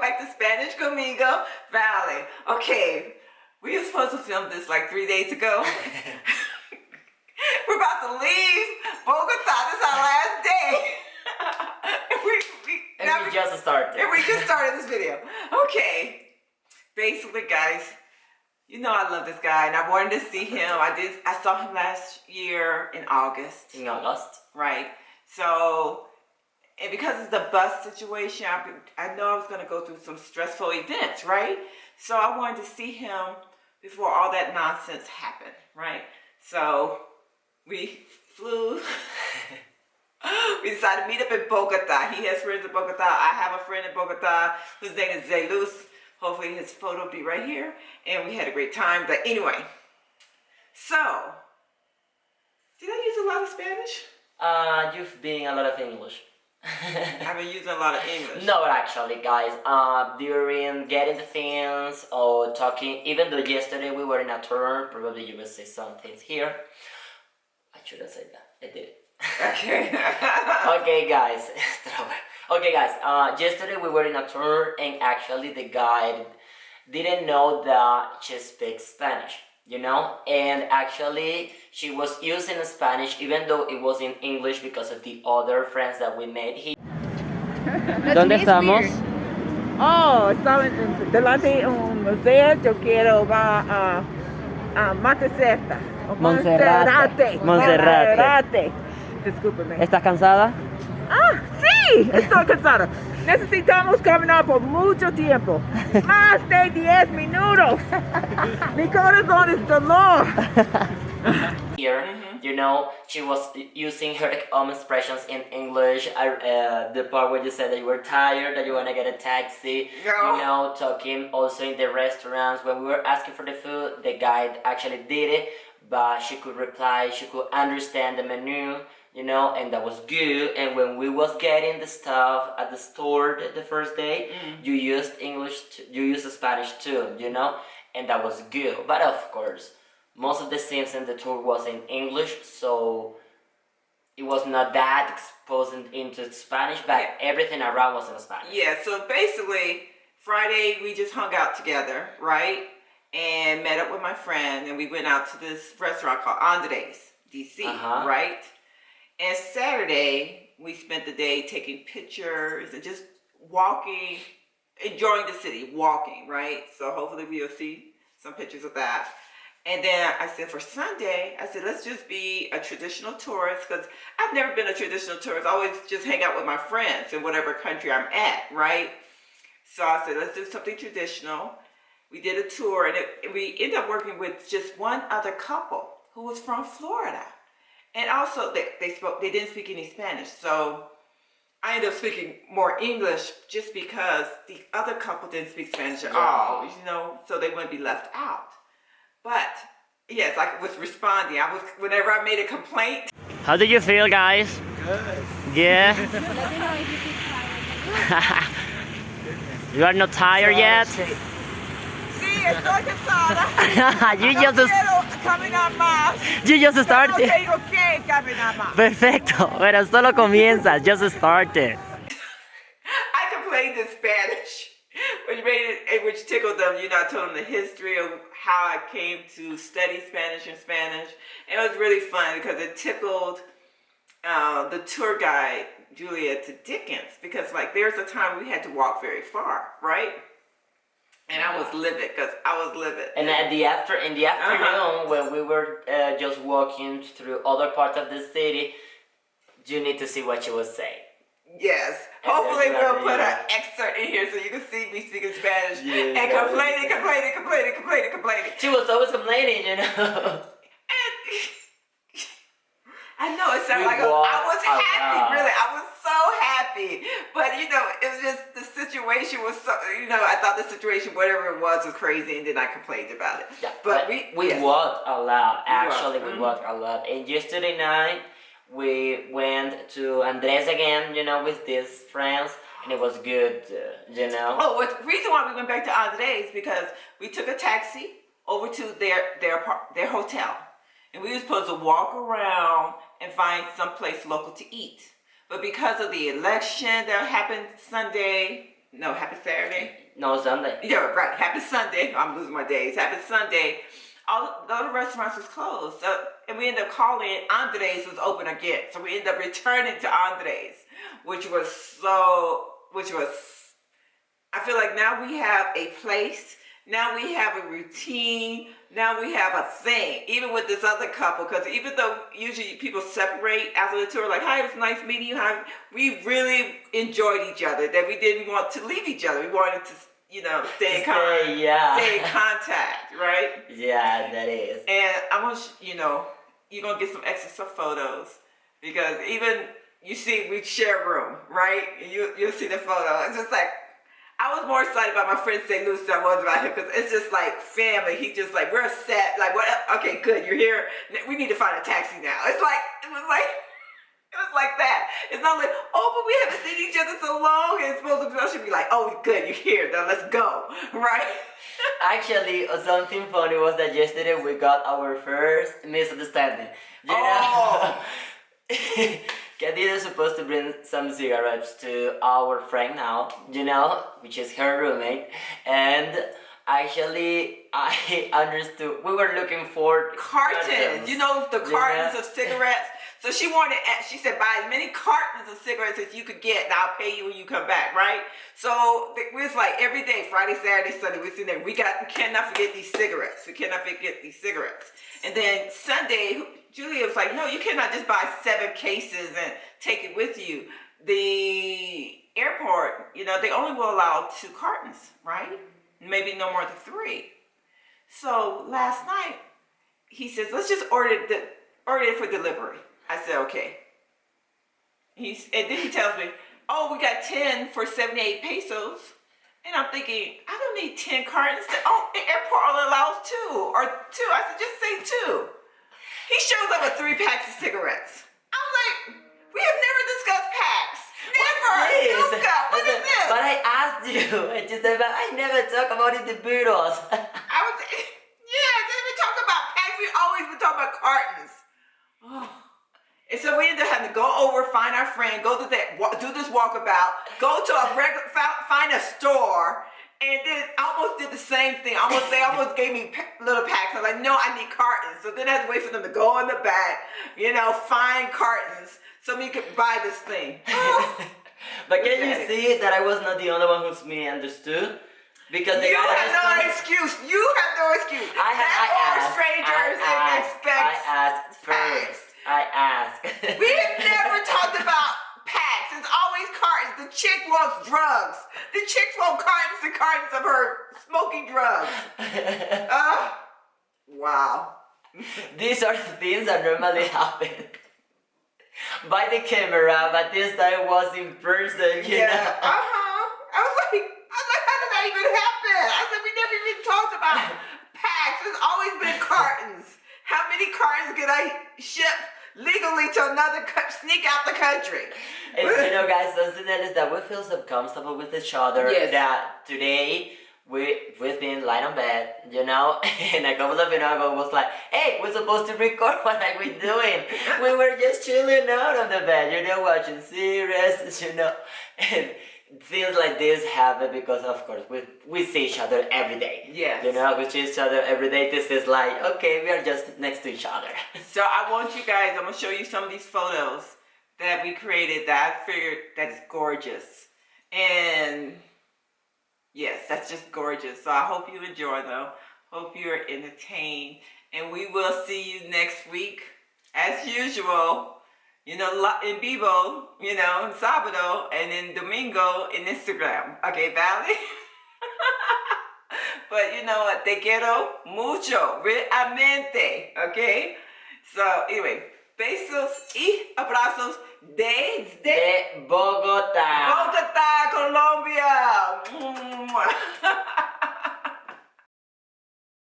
back to Spanish Conmigo Valley. Okay, we were supposed to film this like 3 days ago. We're about to leave Bogota. This is our last day. And we just started. And we just started this video. Okay. Basically, guys, you know I love this guy, and I wanted to see him. I saw him last year in August. In August? Right. So, and because it's the bus situation, I know I was going to go through some stressful events, right? So I wanted to see him before all that nonsense happened, right? So we flew. We decided to meet up in Bogota. He has friends in Bogota. I have a friend in Bogota whose name is Zelus. Hopefully his photo will be right here. And we had a great time. But anyway, so, did I use a lot of Spanish? You've been a lot of English. I've been using a lot of English. No, actually, guys. During getting the things or talking, even though yesterday we were in a tour, probably you will see some things here. I shouldn't say that. I did. Okay. Okay, guys. Okay, guys. Yesterday we were in a tour, and actually the guide didn't know that she speaks Spanish, you know, and actually she was using Spanish even though it was in English because of the other friends that we made here. ¿Dónde estamos? Oh, estamos delante de un museo. Yo quiero va a Monserrate. Discúlpeme. ¿Estás cansada? Ah, sí, estoy cansada. Necesitamos caminar por mucho tiempo. Más de 10 minutos. Mi corazón es dolor. Here, you know, she was using her own expressions in English. The part where you said that you were tired, that you want to get a taxi, you know, talking also in the restaurants. When we were asking for the food, the guide actually did it, but she could reply, she could understand the menu, you know, and that was good. And when we was getting the stuff at the store the first day, you used you used Spanish too, you know, and that was good. But of course, most of the scenes in the tour was in English, so it was not that exposed into Spanish, but everything around was in Spanish. Yeah, so basically, Friday we just hung out together, right? And met up with my friend, and we went out to this restaurant called Andres, DC, right? And Saturday, we spent the day taking pictures and just walking, enjoying the city, walking, right? So hopefully we'll see some pictures of that. And then I said for Sunday, I said, let's just be a traditional tourist, because I've never been a traditional tourist. I always just hang out with my friends in whatever country I'm at, right? So I said, let's do something traditional. We did a tour, and we ended up working with just one other couple who was from Florida. And also, they didn't speak any Spanish, so I ended up speaking more English just because the other couple didn't speak Spanish at all, you know, so they wouldn't be left out. But yes, I was responding. Whenever I made a complaint. How did you feel, guys? Good. Yeah. You are not tired yet? Sí, estoy cansada. You just started. No tengo que caminar más. Perfecto, pero solo comienzas. Just started. I complained in Spanish, which tickled them. You know, I told them the history of how I came to study Spanish in Spanish. And it was really fun because it tickled the tour guide, Julia, to Dickens, because like there's a time we had to walk very far, right? And I was livid, And in the afternoon, when we were just walking through other parts of the city, you need to see what she was saying. Yes. And hopefully we'll put an excerpt in here so you can see me speaking Spanish and complaining. She was always complaining, you know. I know it sounded like I was happy, really. I was so happy. But, you know, it was just the situation was so, you know, I thought the situation, whatever it was crazy, and then I complained about it. Yeah, but we walked a lot. Actually, we walked a lot. And yesterday night, we went to Andres again, you know, with these friends. And it was good, you know. Oh, the reason why we went back to Andres is because we took a taxi over to their hotel. And we were supposed to walk around and find some place local to eat. But because of the election that happened Sunday, No, happy Saturday. No, Sunday. Yeah, right. Happy Sunday. I'm losing my days. Happy Sunday. All the restaurants was closed. So, and we ended up calling Andres was open again. So we ended up returning to Andres, which was, I feel like now we have a place. Now we have a routine. Now we have a thing. Even with this other couple, because even though usually people separate after the tour, like, hi, it was nice meeting you. Hi, we really enjoyed each other. That we didn't want to leave each other. We wanted to, stay in contact, right? Yeah, that is. And I want you're gonna get some extra photos because even you see we share a room, right? You'll see the photo. It's just like. I was more excited about my friend Zelus than I was about him because it's just like family. He just like, we're set. Like, what? Okay, good. You're here. We need to find a taxi now. It was like that. It's not like, oh, but we haven't seen each other so long. And it's supposed to be like, oh, good. You're here. Now let's go. Right? Actually, something funny was that yesterday we got our first misunderstanding. You know? Katie is supposed to bring some cigarettes to our friend now, which is her roommate. And actually, I understood. We were looking for cartons. The cartons of cigarettes. So she said, buy as many cartons of cigarettes as you could get, and I'll pay you when you come back, right? So it was like every day, Friday, Saturday, Sunday, we're sitting there. We cannot forget these cigarettes. We cannot forget these cigarettes. And then Sunday, Julia was like, no, you cannot just buy 7 cases and take it with you. The airport, they only will allow 2 cartons, right? Maybe no more than 3. So last night, he says, let's just order it for delivery. I said, okay. And then he tells me, oh, we got 10 for 78 pesos. And I'm thinking, I don't need 10 cartons. The airport only allows 2 or 2. I said, just say 2. He shows up with 3 packs of cigarettes. I'm like, we have never discussed packs. Never. What is this? But I asked you, and you said, but I never talk about individuals. Then we talk about packs. We always been talking about cartons. Oh. And so we ended up having to go over, find our friend, go to do this walkabout, go to find a store, and then I almost did the same thing. They almost gave me little packs. I was like, no, I need cartons. So then I had to wait for them to go in the back, find cartons so we could buy this thing. But can you see that I was not the only one who's misunderstood? Because you have no excuse. You have no excuse. I asked. Strangers expect. I asked first. I asked. We have never talked about packs. It's always cartons. The chick wants drugs. The chicks want cartons and cartons of her smoking drugs. Wow. These are the things that normally happen by the camera, but this time was in person. You know? I was like, how did that even happen? I said, we never even talked about packs. It's always been cartons. How many cartons could I ship legally to sneak out the country? And guys, something that is that we feel so comfortable with each other that today we've been lying on bed, and a couple of ago was like, hey, we're supposed to record. What are we doing? We were just chilling out on the bed, watching series, and things like this happen because, of course, we see each other every day. Yes. We see each other every day. This is like, okay, we are just next to each other. So I want you guys, I'm going to show you some of these photos that we created that I figured that's gorgeous. And yes, that's just gorgeous. So I hope you enjoy them. Hope you're entertained. And we will see you next week, as usual. In Vivo, in Sábado, and in Domingo in Instagram. Okay, Valley? But you know what? Te quiero mucho, realmente. Okay? So, anyway, besos y abrazos desde Bogota. Bogota, Colombia.